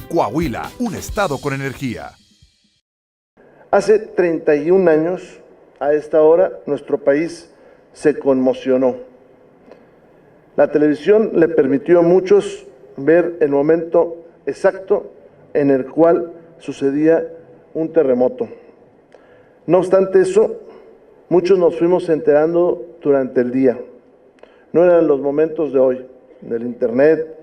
Coahuila, un estado con energía. Hace 31 años, a esta hora, nuestro país se conmocionó. La televisión le permitió a muchos ver el momento exacto en el cual sucedía un terremoto. No obstante eso, muchos nos fuimos enterando durante el día. No eran los momentos de hoy, del internet,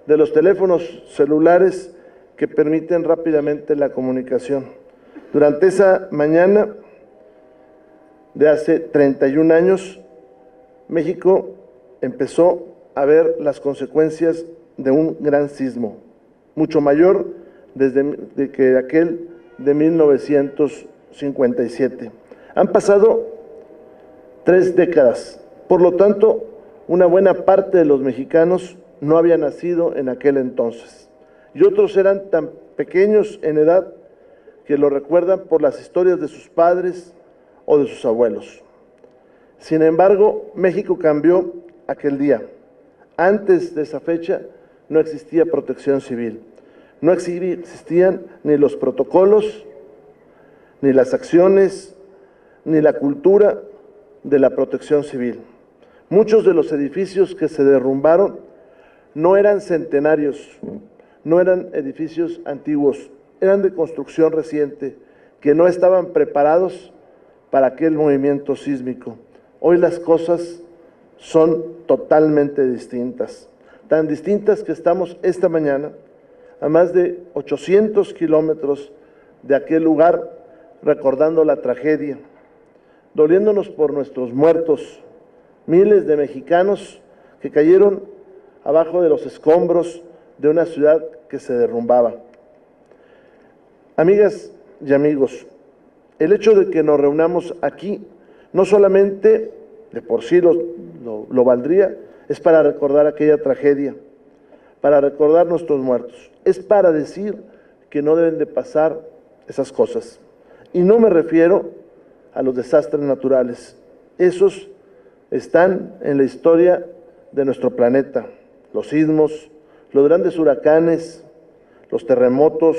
de los teléfonos celulares que permiten rápidamente la comunicación. Durante esa mañana de hace 31 años, México empezó a ver las consecuencias de un gran sismo, mucho mayor desde que aquel de 1957. Han pasado 3 décadas, por lo tanto, una buena parte de los mexicanos no había nacido en aquel entonces, y otros eran tan pequeños en edad que lo recuerdan por las historias de sus padres o de sus abuelos. Sin embargo, México cambió aquel día. Antes de esa fecha no existía protección civil, no existían ni los protocolos, ni las acciones, ni la cultura de la protección civil. Muchos de los edificios que se derrumbaron no eran centenarios, no eran edificios antiguos, eran de construcción reciente, que no estaban preparados para aquel movimiento sísmico. Hoy las cosas son totalmente distintas, tan distintas que estamos esta mañana a más de 800 kilómetros de aquel lugar, recordando la tragedia, doliéndonos por nuestros muertos, miles de mexicanos que cayeron abajo de los escombros de una ciudad que se derrumbaba. Amigas y amigos, el hecho de que nos reunamos aquí no solamente de por sí lo valdría, es para recordar aquella tragedia, para recordar nuestros muertos, es para decir que no deben de pasar esas cosas. Y no me refiero a los desastres naturales, esos están en la historia de nuestro planeta, los sismos, los grandes huracanes, los terremotos,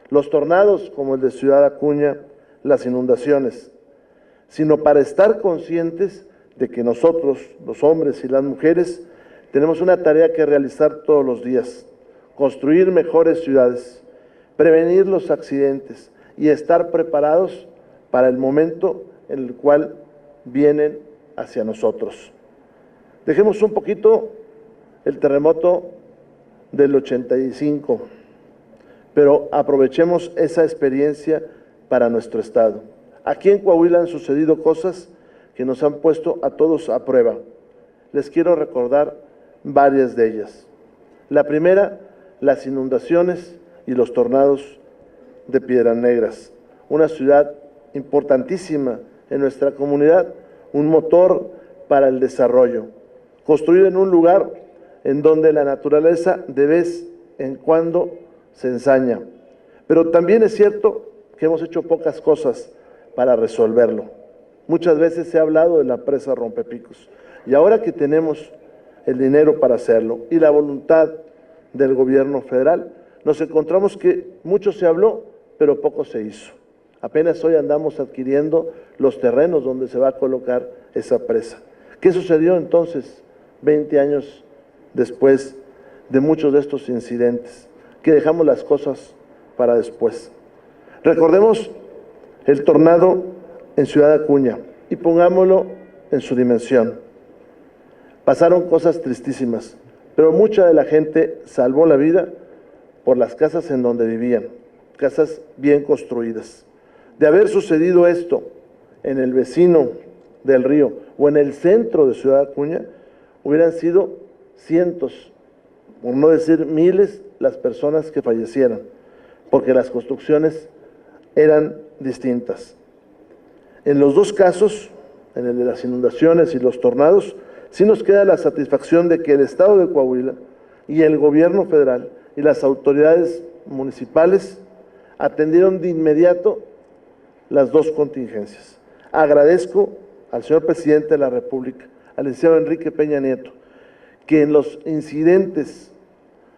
los tornados como el de Ciudad Acuña, las inundaciones, sino para estar conscientes de que nosotros, los hombres y las mujeres, tenemos una tarea que realizar todos los días: construir mejores ciudades, prevenir los accidentes y estar preparados para el momento en el cual vienen hacia nosotros. Dejemos un poquito el terremoto del 85, pero aprovechemos esa experiencia para nuestro estado. Aquí en Coahuila han sucedido cosas que nos han puesto a todos a prueba. Les quiero recordar varias de ellas. La primera, las inundaciones y los tornados de Piedras Negras, una ciudad importantísima en nuestra comunidad, un motor para el desarrollo, construido en un lugar en donde la naturaleza de vez en cuando se ensaña. Pero también es cierto que hemos hecho pocas cosas para resolverlo. Muchas veces se ha hablado de la presa Rompepicos, y ahora que tenemos el dinero para hacerlo y la voluntad del gobierno federal, nos encontramos que mucho se habló, pero poco se hizo. Apenas hoy andamos adquiriendo los terrenos donde se va a colocar esa presa. ¿Qué sucedió entonces 20 años después de muchos de estos incidentes? Que dejamos las cosas para después. Recordemos el tornado en Ciudad Acuña y pongámoslo en su dimensión. Pasaron cosas tristísimas, pero mucha de la gente salvó la vida por las casas en donde vivían, casas bien construidas. De haber sucedido esto en el vecino del río o en el centro de Ciudad Acuña, hubieran sido cientos, por no decir miles, las personas que fallecieran, porque las construcciones eran distintas. En los dos casos, en el de las inundaciones y los tornados, sí nos queda la satisfacción de que el Estado de Coahuila y el gobierno federal y las autoridades municipales atendieron de inmediato las dos contingencias. Agradezco al señor presidente de la República, al licenciado Enrique Peña Nieto, que en los incidentes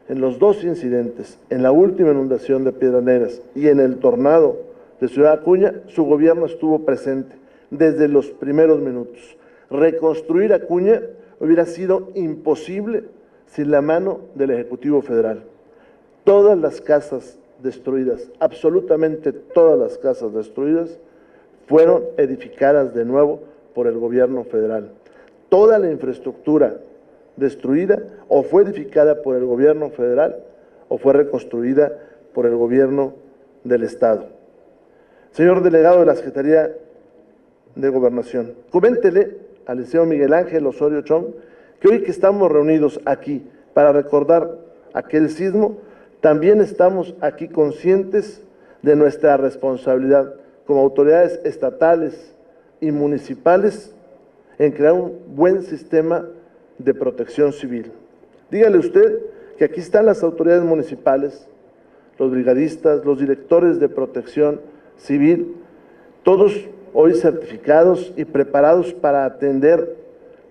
en los dos incidentes, en la última inundación de Piedras Negras y en el tornado de Ciudad Acuña, su gobierno estuvo presente desde los primeros minutos. Reconstruir Acuña hubiera sido imposible sin la mano del Ejecutivo Federal. Todas las casas destruidas, absolutamente todas las casas destruidas, fueron edificadas de nuevo por el gobierno federal. Toda la infraestructura destruida o fue edificada por el gobierno federal o fue reconstruida por el gobierno del Estado. Señor delegado de la Secretaría de Gobernación, coméntele al licenciado Miguel Ángel Osorio Chong que hoy que estamos reunidos aquí para recordar aquel sismo, también estamos aquí conscientes de nuestra responsabilidad como autoridades estatales y municipales en crear un buen sistema de protección civil. Dígale usted que aquí están las autoridades municipales, los brigadistas, los directores de protección civil, todos hoy certificados y preparados para atender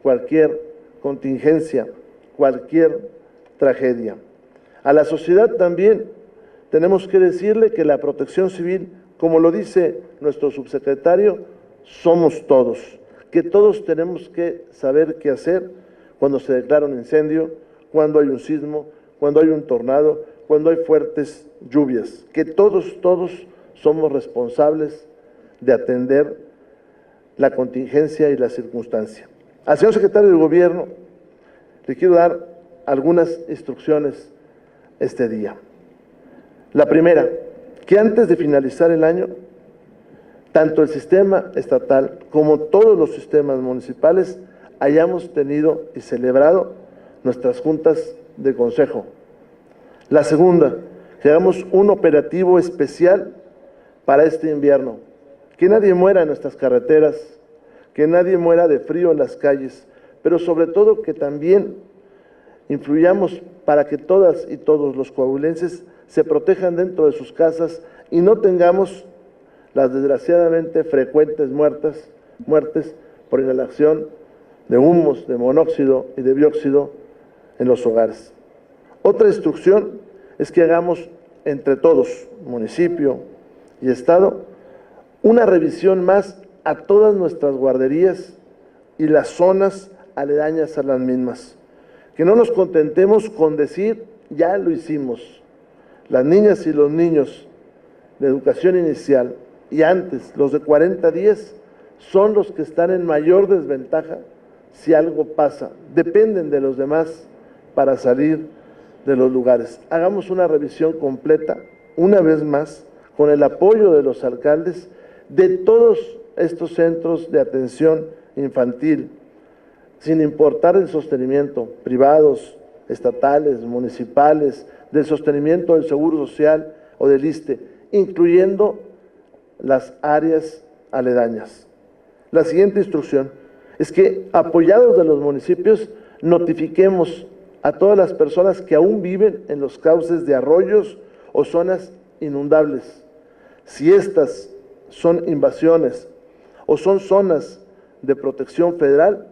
cualquier contingencia, cualquier tragedia. A la sociedad también tenemos que decirle que la protección civil, como lo dice nuestro subsecretario, somos todos, que todos tenemos que saber qué hacer cuando se declara un incendio, cuando hay un sismo, cuando hay un tornado, cuando hay fuertes lluvias, que todos somos responsables de atender la contingencia y la circunstancia. Al señor secretario de Gobierno le quiero dar algunas instrucciones este día. La primera, que antes de finalizar el año, tanto el sistema estatal como todos los sistemas municipales hayamos tenido y celebrado nuestras juntas de consejo. La segunda, que hagamos un operativo especial para este invierno. Que nadie muera en nuestras carreteras, que nadie muera de frío en las calles, pero sobre todo que también influyamos para que todas y todos los coahuilenses se protejan dentro de sus casas y no tengamos las desgraciadamente frecuentes muertes por inhalación de humos, de monóxido y de dióxido en los hogares. Otra instrucción es que hagamos entre todos, municipio y Estado, una revisión más a todas nuestras guarderías y las zonas aledañas a las mismas. Que no nos contentemos con decir, ya lo hicimos. Las niñas y los niños de educación inicial y antes, los de 40 días, son los que están en mayor desventaja si algo pasa. Dependen de los demás para salir de los lugares. Hagamos una revisión completa, una vez más, con el apoyo de los alcaldes de todos estos centros de atención infantil, sin importar el sostenimiento, privados, estatales, municipales, del sostenimiento del Seguro Social o del ISSSTE, incluyendo las áreas aledañas. La siguiente instrucción es que, apoyados de los municipios, notifiquemos a todas las personas que aún viven en los cauces de arroyos o zonas inundables. Si estas son invasiones o son zonas de protección federal,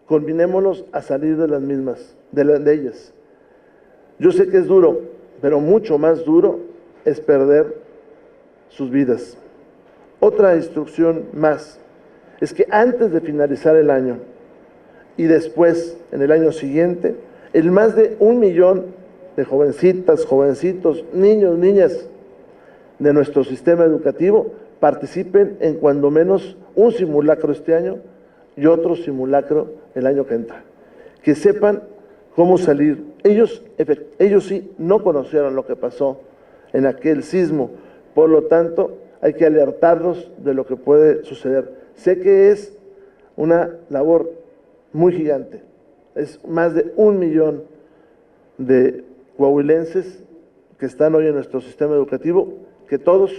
convinémonos a salir de las mismas, de ellas. Yo sé que es duro, pero mucho más duro es perder sus vidas. Otra instrucción más es que antes de finalizar el año y después, en el año siguiente, el más de 1 millón de jovencitas, jovencitos, niños, niñas de nuestro sistema educativo participen en cuando menos un simulacro este año y otro simulacro el año que entra. Que sepan cómo salir. Ellos sí no conocieron lo que pasó en aquel sismo, por lo tanto hay que alertarlos de lo que puede suceder. Sé que es una labor muy gigante, es más de 1 millón de coahuilenses que están hoy en nuestro sistema educativo, que todos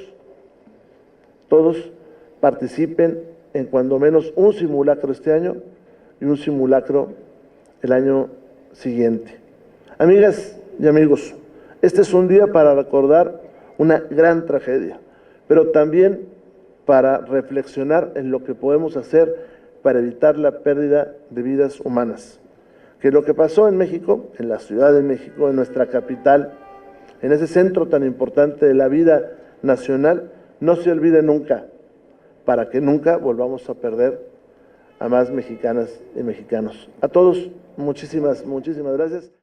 participen en cuando menos un simulacro este año y un simulacro el año siguiente. Amigas y amigos, este es un día para recordar una gran tragedia, pero también para reflexionar en lo que podemos hacer para evitar la pérdida de vidas humanas. que lo que pasó en México, en la Ciudad de México, en nuestra capital, en ese centro tan importante de la vida nacional, no se olvide nunca, para que nunca volvamos a perder a más mexicanas y mexicanos. A todos, muchísimas gracias.